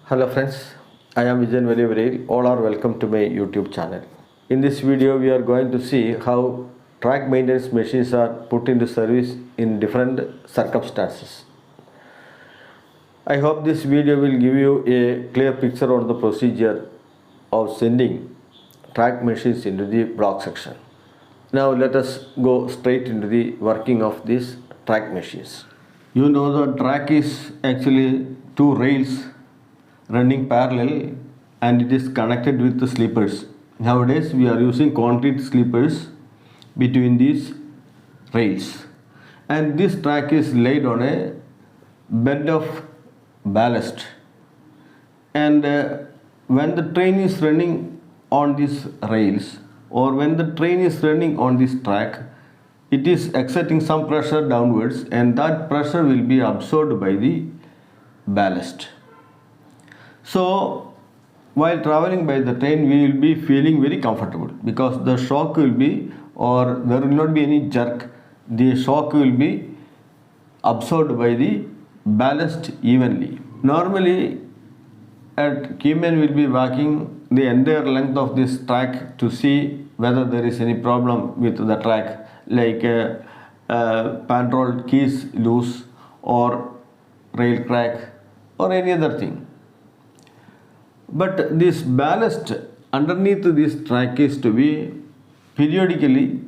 Hello friends, I am Vijan Velivaril. All are welcome to my YouTube channel. In this video, we are going to see how track maintenance machines are put into service in different circumstances. I hope this video will give you a clear picture on the procedure of sending track machines into the block section. Now let us go straight into the working of these track machines. You know the track is actually two rails running parallel and it is connected with the sleepers. Nowadays we are using concrete sleepers between these rails, and this track is laid on a bed of ballast, and when the train is running on these rails or when the train is running on this track, it is exerting some pressure downwards, and that pressure will be absorbed by the ballast. So while traveling by the train, we will be feeling very comfortable because the shock will be, or there will not be any jerk. The shock will be absorbed by the ballast evenly. Normally at Keyman will be walking the entire length of this track to see whether there is any problem with the track, like panroll keys loose or rail crack or any other thing. But this ballast underneath this track is to be periodically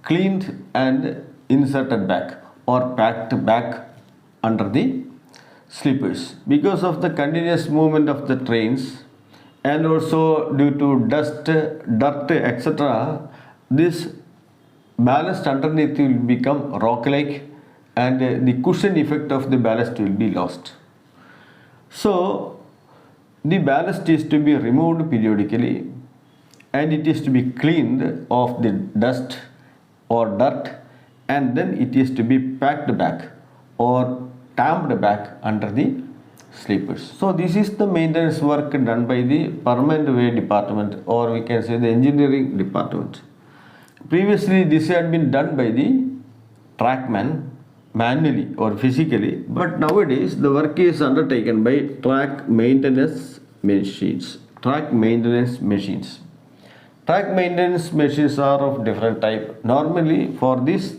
cleaned and inserted back or packed back under the sleepers. Because of the continuous movement of the trains and also due to dust, dirt, etc., this ballast underneath will become rock-like and the cushion effect of the ballast will be lost. So the ballast is to be removed periodically and it is to be cleaned of the dust or dirt, and then it is to be packed back or tamped back under the sleepers. So this is the maintenance work done by the permanent way department, or we can say the engineering department. Previously this had been done by the trackman manually or physically, but nowadays the work is undertaken by track maintenance machines. Track maintenance machines are of different type. Normally for this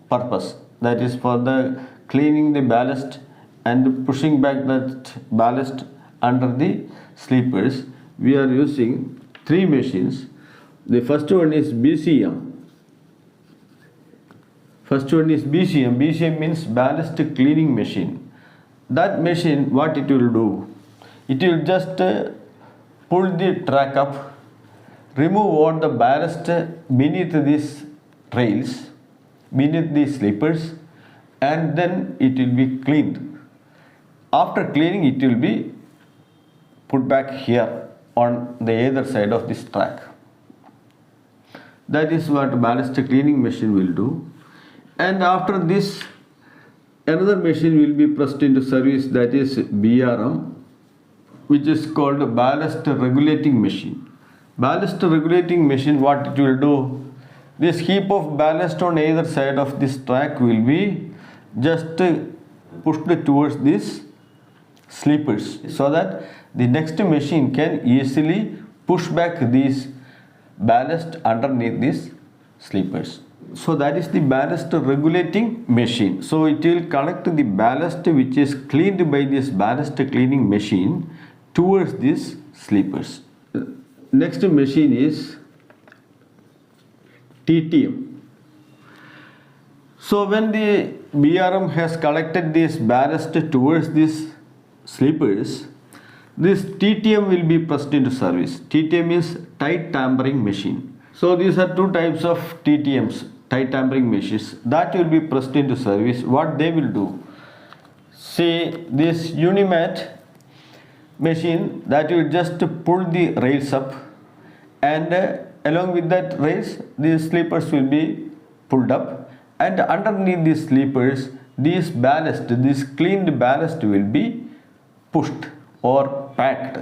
purpose, that is for the cleaning the ballast and pushing back that ballast under the sleepers, we are using three machines. The first one is BCM. BCM means ballast cleaning machine. That machine, what it will do? It will just pull the track up, remove all the ballast beneath these rails, beneath the sleepers, and then it will be cleaned. After cleaning, it will be put back here on the other side of this track. That is what ballast cleaning machine will do. And after this, another machine will be pressed into service, that is BRM, which is called ballast regulating machine. Ballast regulating machine, what it will do? This heap of ballast on either side of this track will be just pushed towards these sleepers, so that the next machine can easily push back these ballast underneath these sleepers. So that is the ballast regulating machine. So it will connect the ballast which is cleaned by this ballast cleaning machine towards these sleepers. Next machine is TTM. So when the BRM has collected this ballast towards these sleepers, this TTM will be pressed into service. TTM is tight tampering machine. So these are two types of TTMs, tight tampering machines, that will be pressed into service. What they will do? See, this unimatic machine, that will just pull the rails up, and along with that rails, these sleepers will be pulled up, and underneath these sleepers, this ballast, this cleaned ballast will be pushed or packed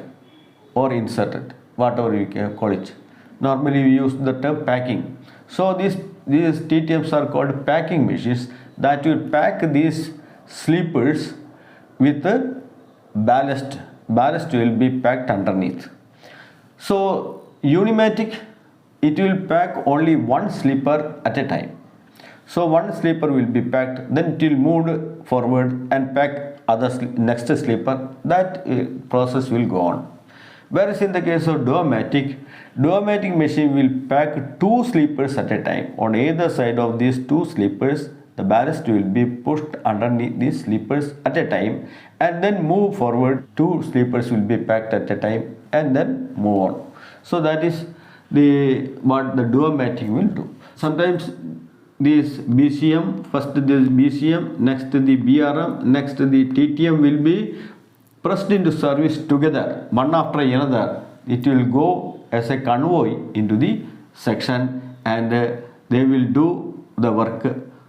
or inserted, whatever you can call it. Normally we use the term packing. So these TTMs are called packing machines that will pack these sleepers with the ballast ballast will be packed underneath. So unimatic, it will pack only one sleeper at a time. So one sleeper will be packed, then it will move forward and pack next sleeper. That process will go on. Whereas in the case of duomatic machine will pack two sleepers at a time. On either side of these two sleepers, the ballast will be pushed underneath these sleepers at a time and then move forward. Two sleepers will be packed at a time and then move on. So that is what the duomatic will do. Sometimes this BCM, first this BCM, next the BRM, next the TTM will be pressed into service together, one after another. It will go as a convoy into the section and they will do the work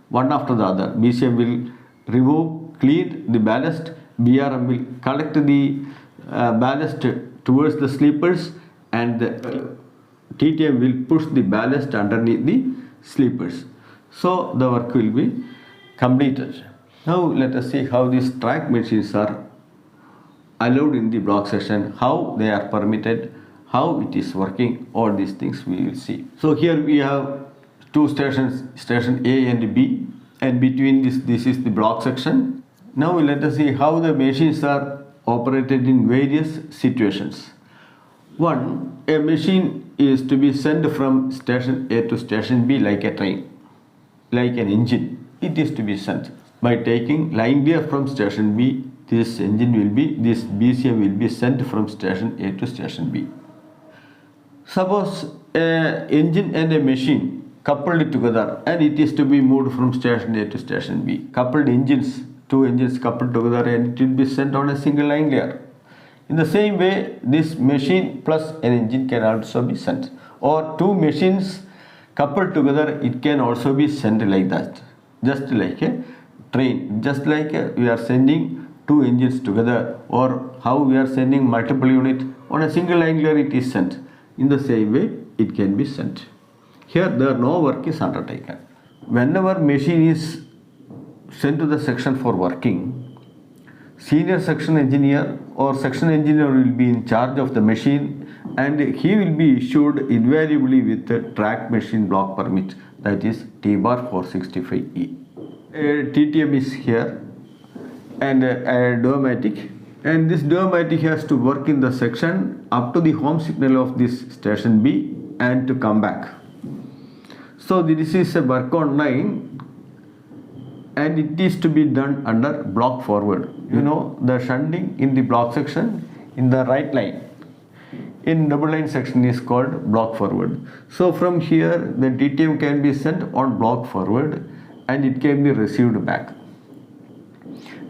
one after the other. BCM will remove, clean the ballast, BRM will collect the ballast towards the sleepers, and TTM will push the ballast underneath the sleepers. So the work will be completed. Now let us see how these track machines are allowed in the block section, how they are permitted, how it is working. All these things we will see. So here we have two stations, station A and B, and between this is the block section. Now let us see how the machines are operated in various situations. One, a machine is to be sent from station A to station B like a train, like an engine. It is to be sent by taking line gear from station B. This BCM will be sent from station A to station B. Suppose an engine and a machine coupled together and it is to be moved from station A to station B. Coupled engines, two engines coupled together, and it will be sent on a single line gear. In the same way, this machine plus an engine can also be sent, or two machines coupled together, it can also be sent like that, just like a train, just like we are sending two engines together, or how we are sending multiple units on a single line gear, it is sent. In the same way, it can be sent. Here no work is undertaken. Whenever machine is sent to the section for working, senior section engineer or section engineer will be in charge of the machine, and he will be issued invariably with a track machine block permit, that is T-bar 465E. TTM is here and a duomatic, and this duomatic has to work in the section up to the home signal of this station B and to come back. So this is a work on line, and it is to be done under block forward. You know the shunting in the block section in the right line, in double line section is called block forward. So from here the TTM can be sent on block forward and it can be received back,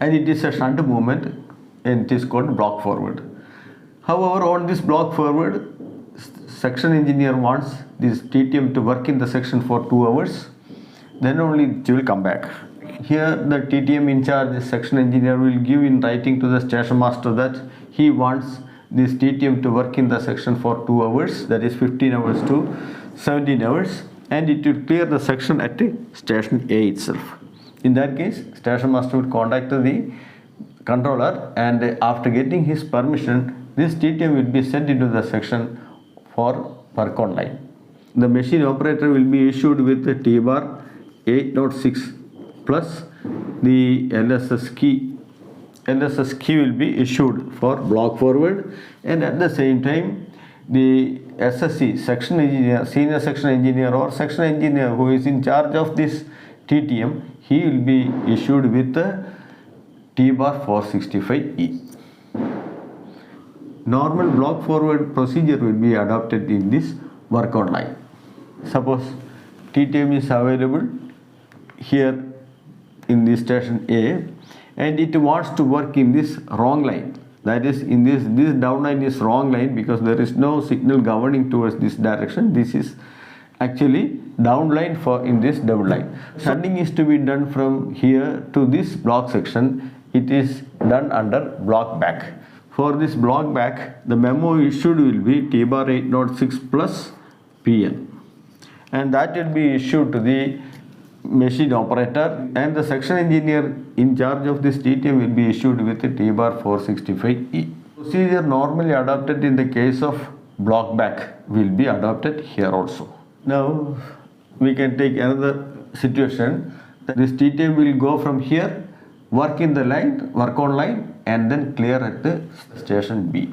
and it is a shunt movement and it is called block forward. However, on this block forward, section engineer wants this TTM to work in the section for 2 hours, then only it will come back. Here the TTM in charge, the section engineer, will give in writing to the station master that he wants this TTM to work in the section for 2 hours, that is 15 hours to 17 hours, and it will clear the section at station A itself. In that case, station master will contact the controller, and after getting his permission, this TTM will be sent into the section for work on line. The machine operator will be issued with the T-bar 806 plus the LSS key. LSS key will be issued for block forward, and at the same time the SSC, section engineer, senior section engineer or section engineer who is in charge of this TTM, he will be issued with the T-bar 465E. Normal block forward procedure will be adopted in this work on line. Suppose TTM is available here in this station A, and it wants to work in this wrong line, that is in this down line is wrong line because there is no signal governing towards this direction. This is actually down line for in this double line. Shunting is to be done from here to this block section. It is done under block back. For this block back, the memo issued will be T-bar 806 plus PN, and that will be issued to the machine operator, and the section engineer in charge of this TTM will be issued with the T-bar 465E. Procedure normally adopted in the case of block back will be adopted here also. Now we can take another situation that this TTM will go from here, work in the line, work on line, and then clear at the station B.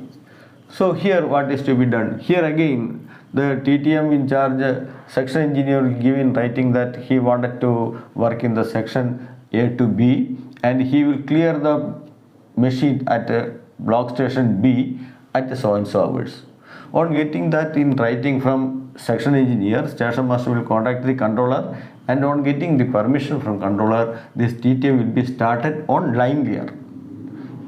So here what is to be done? Here again the TTM in charge section engineer will give in writing that he wanted to work in the section A to B, and he will clear the machine at block station B at so and so hours. On getting that in writing from section engineer, station master will contact the controller, and on getting the permission from controller, this TTM will be started on line clear.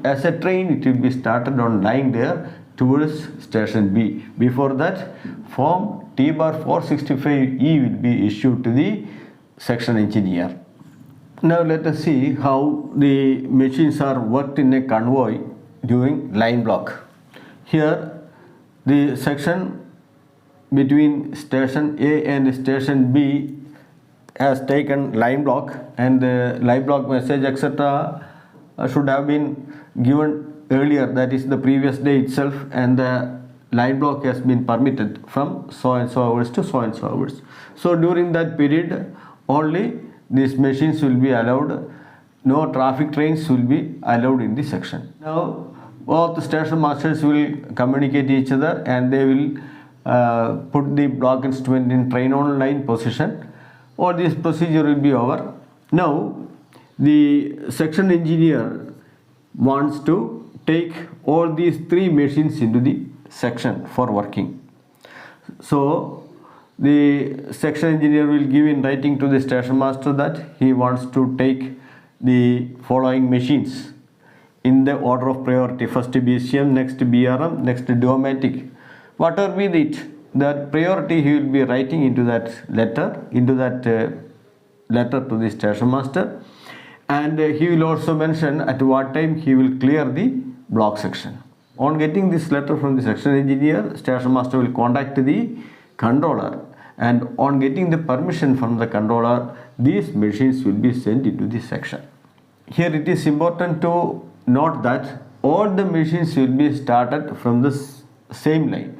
As a train, it will be started on line clear towards station B. Before that, form T bar 465E will be issued to the section engineer. Now let us see how the machines are worked in a convoy during line block. Here the section between station A and station B has taken line block, and the line block message etc. should have been given earlier, that is the previous day itself, and the line block has been permitted from so and so hours to so and so hours. So during that period only these machines will be allowed, no traffic trains will be allowed in the section. Now both the station masters will communicate each other, and they will put the block instrument in train on line position. All this procedure will be over. Now the section engineer wants to take all these three machines into the section for working. So the section engineer will give in writing to the station master that he wants to take the following machines in the order of priority. First BCM, next BRM, next duomatic. Whatever be it, that priority he will be writing into that letter, letter to the station master, and he will also mention at what time he will clear the block section. On getting this letter from the section engineer, station master will contact the controller, and on getting the permission from the controller, these machines will be sent into the section. Here it is important to note that all the machines will be started from the same line.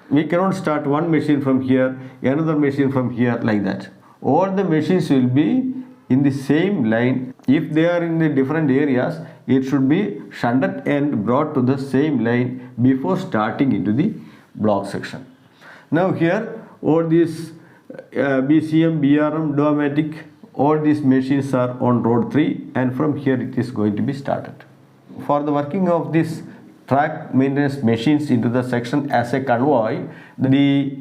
We cannot start one machine from here, another machine from here, like that. All the machines will be in the same line. If they are in the different areas, it should be shunted and brought to the same line before starting into the block section. Now here all these BCM, BRM, duomatic, all these machines are on road 3, and from here it is going to be started. For the working of this track maintenance machines into the section as a convoy, the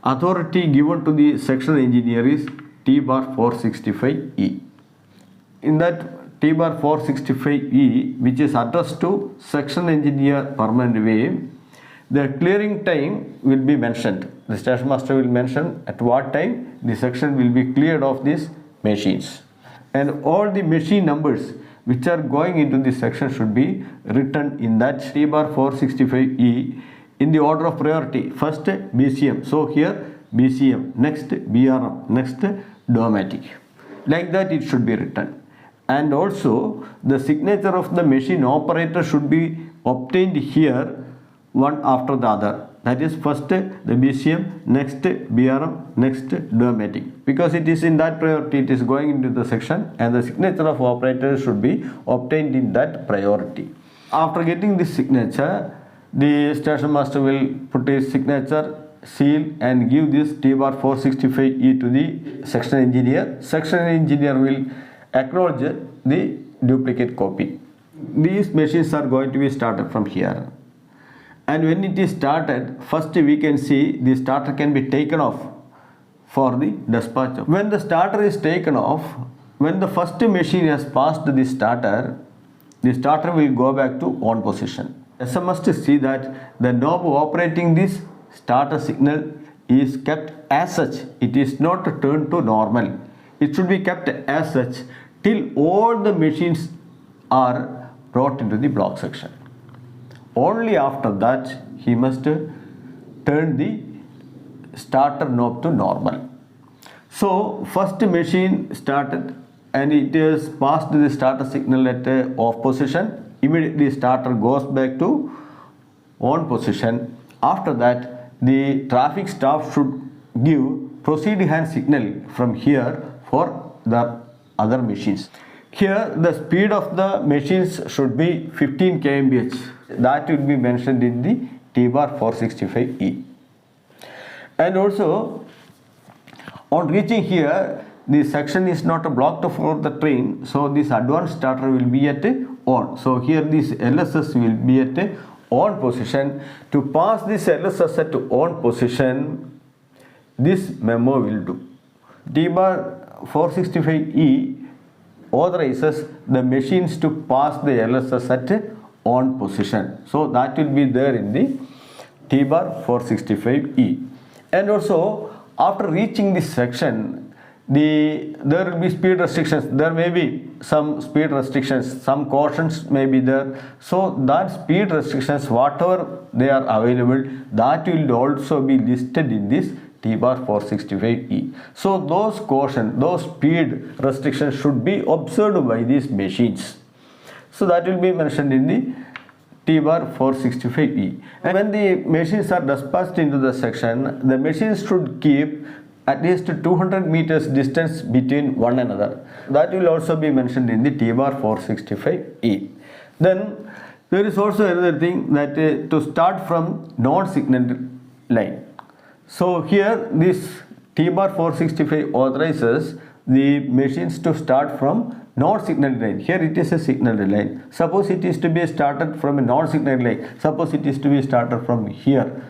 authority given to the section engineer is T bar 465E. In that T bar 465E, which is addressed to section engineer permanent way, the clearing time will be mentioned. The station master will mention at what time the section will be cleared of these machines, and all the machine numbers which are going into this section should be written in that T bar 465E in the order of priority. First BCM, so here BCM, next BRM, next duomatic. Like that it should be written. And also the signature of the machine operator should be obtained here, one after the other. That is first the BCM, next BRM, next duomatic. Because it is in that priority, it is going into the section, and the signature of operator should be obtained in that priority. After getting this signature, the station master will put his signature, seal, and give this T bar 465E to the section engineer. Section engineer will acknowledge the duplicate copy. These machines are going to be started from here. And when it is started, first we can see the starter can be taken off for the dispatch. When the starter is taken off, when the first machine has passed the starter will go back to on position. SM must see that the knob operating this starter signal is kept as such. It is not turned to normal. It should be kept as such till all the machines are brought into the block section. Only after that he must turn the starter knob to normal. So first machine started and it has passed the starter signal at off position. Immediately starter goes back to on position. After that, the traffic staff should give proceed hand signal from here for the other machines. Here the speed of the machines should be 15 kmph. That will be mentioned in the T-bar 465E. And also on reaching here, the section is not blocked for the train, so this advanced starter will be at on. So here this LSS will be at on position. To pass this LSS at on position, this memo will do. T-bar 465E authorizes the machines to pass the LSS at on position. So that will be there in the T-bar 465E. And also after reaching this section, there will be speed restrictions. There may be some speed restrictions, some cautions may be there. So that speed restrictions, whatever they are available, that will also be listed in this T-bar 465E. So those caution, those speed restrictions should be observed by these machines. So that will be mentioned in the T-bar 465E. And when the machines are dispatched into the section, the machines should keep at least 200 meters distance between one another. That will also be mentioned in the T-bar 465E. Then there is also another thing that to start from non-signaled line. So here this T-bar 465 authorizes the machines to start from non-signaled line. Here it is a signaled line. Suppose it is to be started from a non-signaled line. Suppose it is to be started from here,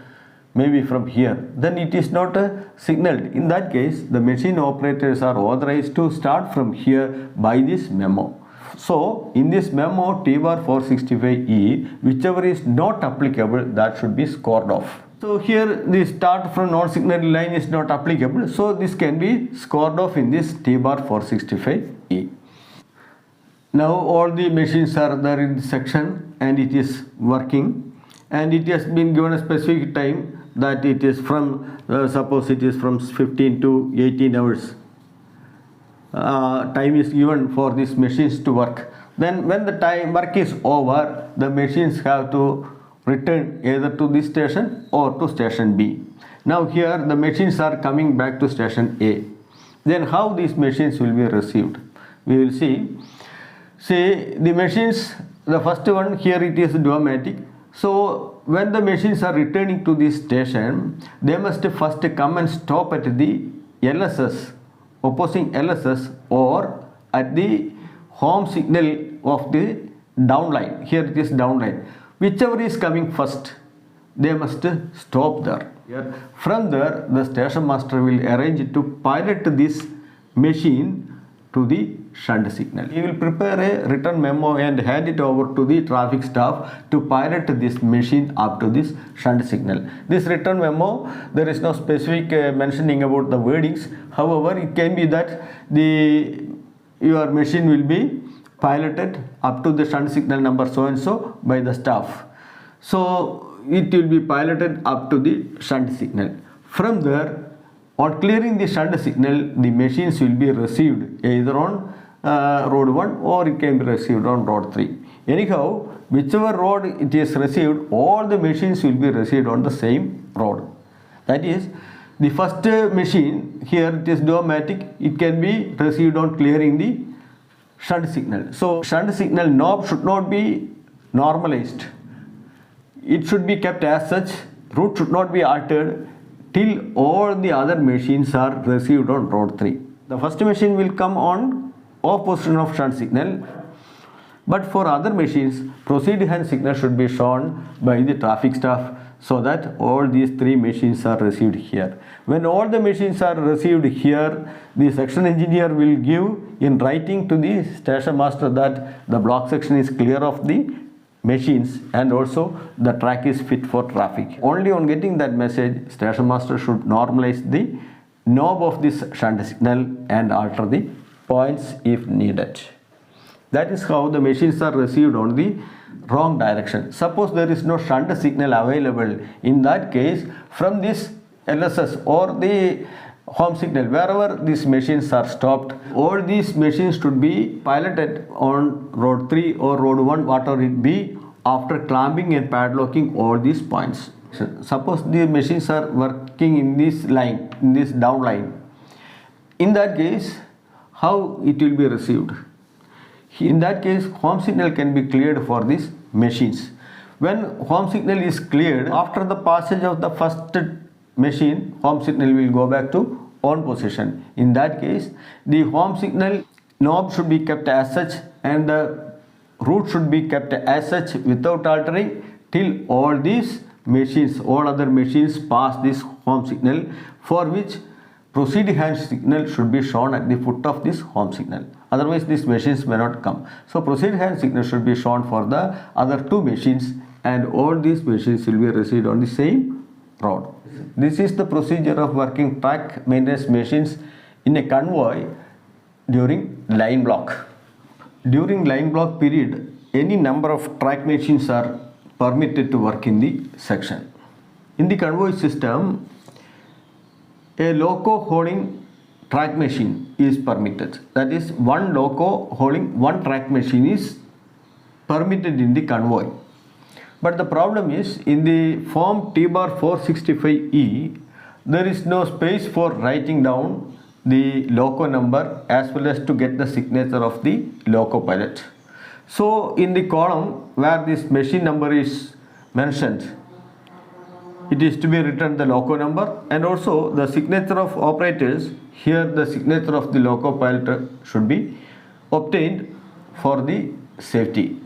maybe from here. Then it is not signaled. In that case, the machine operators are authorized to start from here by this memo. So in this memo T-bar 465E, whichever is not applicable, that should be scored off. So here the start from non-signaled line is not applicable, so this can be scored off in this T-bar 465E. Now all the machines are there in the section and it is working, and it has been given a specific time that it is from suppose it is from 15 to 18 hours. Time is given for these machines to work. Then when the time work is over, the machines have to return either to this station or to station B. Now here the machines are coming back to station A. Then how these machines will be received? We will see. See the machines, the first one here it is duomatic. So when the machines are returning to this station, they must first come and stop at the LSS, opposing LSS, or at the home signal of the downline. Here it is downline. Whichever is coming first, they must stop there. Here, from there, the station master will arrange to pilot this machine to the shunt signal. He will prepare a written memo and hand it over to the traffic staff to pilot this machine up to this shunt signal. This written memo, there is no specific mentioning about the wordings. However, it can be that your machine will be piloted up to the shunt signal number so and so by the staff. So it will be piloted up to the shunt signal. From there, on clearing the shunt signal, the machines will be received either on road 1 or it can be received on road 3. Anyhow, whichever road it is received, all the machines will be received on the same road. That is, the first machine, here it is duomatic, it can be received on clearing the shunt signal. So shunt signal knob should not be normalized. It should be kept as such. Route should not be altered till all the other machines are received on road 3. The first machine will come on off position of shunt signal, but for other machines, proceed hand signal should be shown by the traffic staff so that all these 3 machines are received here. When all the machines are received here, the section engineer will give in writing to the station master that the block section is clear of the machines and also the track is fit for traffic. Only on getting that message, station master should normalize the knob of this shunt signal and alter the points if needed. That is how the machines are received on the wrong direction. Suppose there is no shunt signal available. In that case, from this LSS or the home signal, wherever these machines are stopped, all these machines should be piloted on road 3 or road 1, whatever it be, after clamping and padlocking all these points. Suppose the machines are working in this line, in this down line. In that case, how it will be received? In that case, home signal can be cleared for these machines. When home signal is cleared, after the passage of the first machine, home signal will go back to on position. In that case, the home signal knob should be kept as such and the root should be kept as such without altering till all these machines, all other machines pass this home signal, for which proceed hand signal should be shown at the foot of this home signal. Otherwise these machines may not come. So proceed hand signal should be shown for the other two machines, and all these machines will be received on the same road. This is the procedure of working track maintenance machines in a convoy during line block. During line block period, any number of track machines are permitted to work in the section. In the convoy system, a loco hauling track machine is permitted. That is, one loco hauling one track machine is permitted in the convoy. But the problem is, in the form T-bar 465E, there is no space for writing down the loco number as well as to get the signature of the loco pilot. So in the column where this machine number is mentioned, it is to be written the loco number, and also the signature of operators. Here the signature of the loco pilot should be obtained for the safety.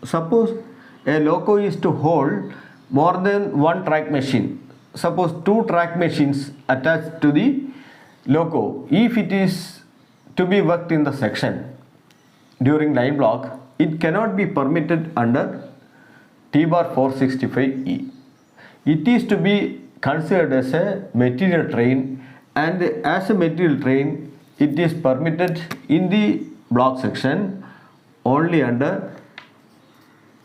Suppose a loco is to hold more than one track machine. Suppose two track machines attached to the loco. If it is to be worked in the section during line block, it cannot be permitted under T-bar 465E. It is to be considered as a material train, and as a material train it is permitted in the block section only under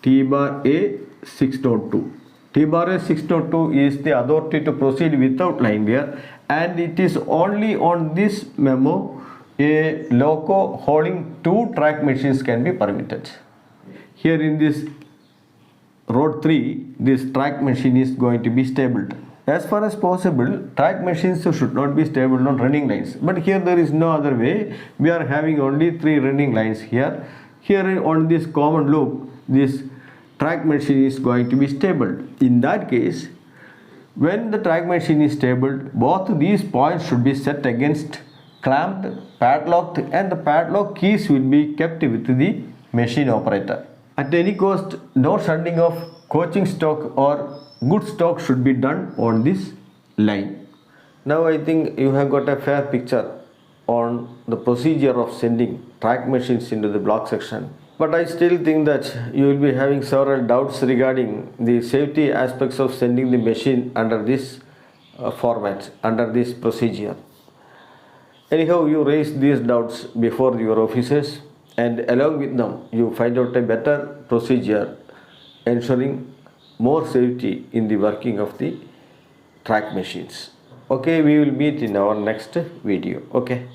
T-bar A 6.2. T-bar A 6.2 is the authority to proceed without line wear, and it is only on this memo a loco hauling two track machines can be permitted. Here in this road 3, this track machine is going to be stabled. As far as possible, track machines should not be stabled on running lines. But here there is no other way. We are having only 3 running lines here. Here on this common loop, this track machine is going to be stabled. In that case, when the track machine is stabled, both these points should be set against clamped, padlocked, and the padlock keys will be kept with the machine operator. At any cost, no shunting of coaching stock or good stock should be done on this line. Now I think you have got a fair picture on the procedure of sending track machines into the block section. But I still think that you will be having several doubts regarding the safety aspects of sending the machine under this format, under this procedure. Anyhow, you raise these doubts before your officers, and along with them you find out a better procedure ensuring more safety in the working of the track machines. Okay, we will meet in our next video. Okay.